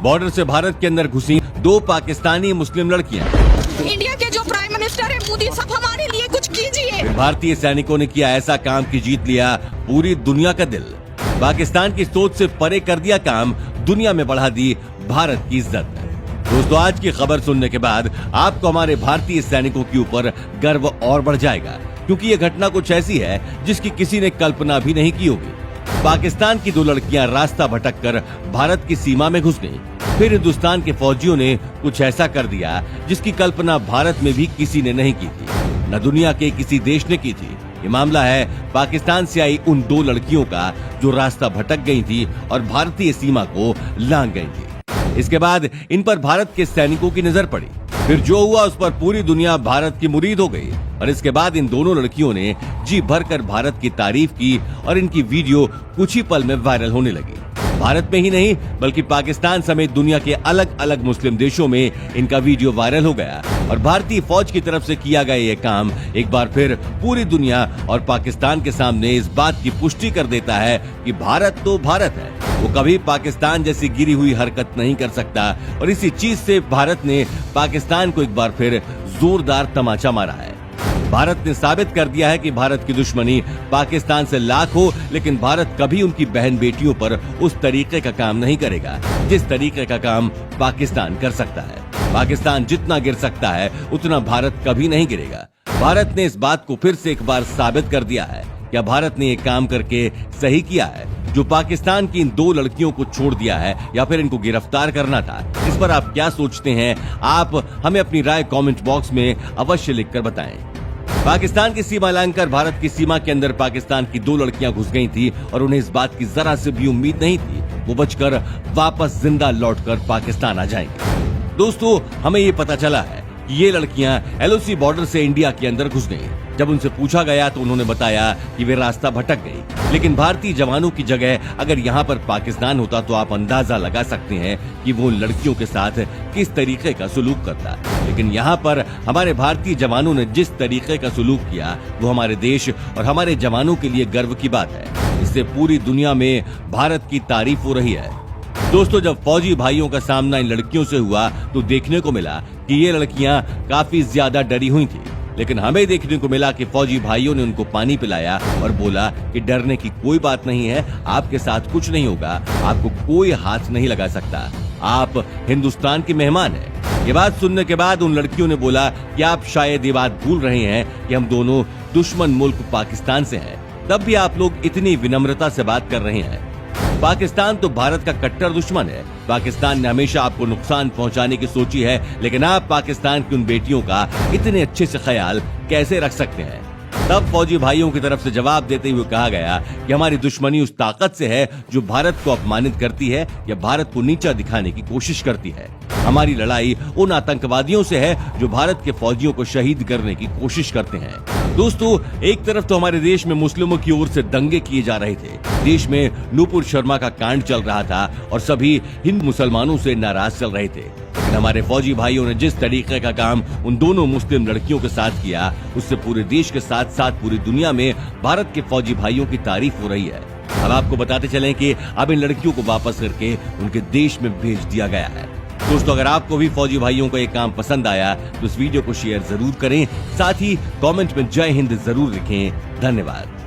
Border से भारत के अंदर घुसी 2 पाकिस्तानी मुस्लिम लड़कियां। इंडिया के जो प्राइम मिनिस्टर है मोदी साहब, हमारे लिए कुछ कीजिए। भारतीय सैनिकों ने किया ऐसा काम कि जीत लिया पूरी दुनिया का दिल। पाकिस्तान की सोच से परे कर दिया काम, दुनिया में बढ़ा दी भारत की इज्जत। दोस्तों, आज की खबर सुनने के बाद आपको हमारे भारतीय सैनिकों के ऊपर गर्व और बढ़ जाएगा, क्योंकि ये घटना कुछ ऐसी है जिसकी किसी ने कल्पना भी नहीं की होगी। पाकिस्तान की 2 लड़कियां रास्ता भटककर भारत की सीमा में घुस गईं। फिर हिंदुस्तान के फौजियों ने कुछ ऐसा कर दिया जिसकी कल्पना भारत में भी किसी ने नहीं की थी, न दुनिया के किसी देश ने की थी। ये मामला है पाकिस्तान से आई उन 2 लड़कियों का जो रास्ता भटक गई थी और भारतीय सीमा को लांघ गई थी। इसके बाद इन पर भारत के सैनिकों की नजर पड़ी। फिर जो हुआ उस पर पूरी दुनिया भारत की मुरीद हो गई और इसके बाद इन दोनों लड़कियों ने जी भरकर भारत की तारीफ की और इनकी वीडियो कुछ ही पल में वायरल होने लगी। भारत में ही नहीं बल्कि पाकिस्तान समेत दुनिया के अलग अलग मुस्लिम देशों में इनका वीडियो वायरल हो गया और भारतीय फौज की तरफ से किया गया ये काम एक बार फिर पूरी दुनिया और पाकिस्तान के सामने इस बात की पुष्टि कर देता है कि भारत तो भारत है, वो कभी पाकिस्तान जैसी गिरी हुई हरकत नहीं कर सकता। और इसी चीज से भारत ने पाकिस्तान को एक बार फिर जोरदार तमाचा मारा है। भारत ने साबित कर दिया है कि भारत की दुश्मनी पाकिस्तान से लाख हो, लेकिन भारत कभी उनकी बहन बेटियों पर उस तरीके का काम नहीं करेगा जिस तरीके का काम पाकिस्तान कर सकता है। पाकिस्तान जितना गिर सकता है उतना भारत कभी नहीं गिरेगा। भारत ने इस बात को फिर से एक बार साबित कर दिया है। क्या भारत ने ये काम करके सही किया है जो पाकिस्तान की इन 2 लड़कियों को छोड़ दिया है, या फिर इनको गिरफ्तार करना था? इस पर आप क्या सोचते हैं? आप हमें अपनी राय कमेंट बॉक्स में अवश्य लिखकर बताएं। पाकिस्तान की सीमा लांघकर भारत की सीमा के अंदर पाकिस्तान की 2 लड़कियां घुस गई थी और उन्हें इस बात की जरा से भी उम्मीद नहीं थी वो बचकर वापस जिंदा लौटकर पाकिस्तान आ जाएंगे। दोस्तों, हमें ये पता चला है कि ये लड़कियां LOC बॉर्डर से इंडिया के अंदर घुस गई। जब उनसे पूछा गया तो उन्होंने बताया कि वे रास्ता भटक गई, लेकिन भारतीय जवानों की जगह अगर यहाँ पर पाकिस्तान होता तो आप अंदाजा लगा सकते हैं कि वो लड़कियों के साथ किस तरीके का सुलूक करता। लेकिन यहाँ पर हमारे भारतीय जवानों ने जिस तरीके का सुलूक किया वो हमारे देश और हमारे जवानों के लिए गर्व की बात है। इससे पूरी दुनिया में भारत की तारीफ हो रही है। दोस्तों, जब फौजी भाइयों का सामना इन लड़कियों से हुआ तो देखने को मिला कि ये लड़कियां काफी ज्यादा डरी हुई थी, लेकिन हमें देखने को मिला कि फौजी भाइयों ने उनको पानी पिलाया और बोला कि डरने की कोई बात नहीं है, आपके साथ कुछ नहीं होगा, आपको कोई हाथ नहीं लगा सकता, आप हिंदुस्तान के मेहमान हैं। ये बात सुनने के बाद उन लड़कियों ने बोला कि आप शायद ये बात भूल रहे हैं कि हम दोनों दुश्मन मुल्क पाकिस्तान से हैं, तब भी आप लोग इतनी विनम्रता से बात कर रहे हैं। पाकिस्तान तो भारत का कट्टर दुश्मन है। पाकिस्तान ने हमेशा आपको नुकसान पहुंचाने की सोची है, लेकिन आप पाकिस्तान की उन बेटियों का इतने अच्छे से ख्याल कैसे रख सकते हैं? तब फौजी भाइयों की तरफ से जवाब देते हुए कहा गया कि हमारी दुश्मनी उस ताकत से है जो भारत को अपमानित करती है या भारत को नीचा दिखाने की कोशिश करती है। हमारी लड़ाई उन आतंकवादियों से है जो भारत के फौजियों को शहीद करने की कोशिश करते हैं। दोस्तों, एक तरफ तो हमारे देश में मुस्लिमों की ओर से दंगे किए जा रहे थे, देश में नूपुर शर्मा का कांड चल रहा था और सभी हिंदू मुसलमानों से नाराज चल रहे थे, लेकिन हमारे फौजी भाइयों ने जिस तरीके का काम उन दोनों मुस्लिम लड़कियों के साथ किया उससे पूरे देश के साथ साथ पूरी दुनिया में भारत के फौजी भाइयों की तारीफ हो रही है। अब आपको बताते चलें कि अब इन लड़कियों को वापस करके उनके देश में भेज दिया गया है। दोस्तों, अगर आपको भी फौजी भाइयों का ये काम पसंद आया तो इस वीडियो को शेयर जरूर करें, साथ ही कमेंट में जय हिंद जरूर लिखें। धन्यवाद।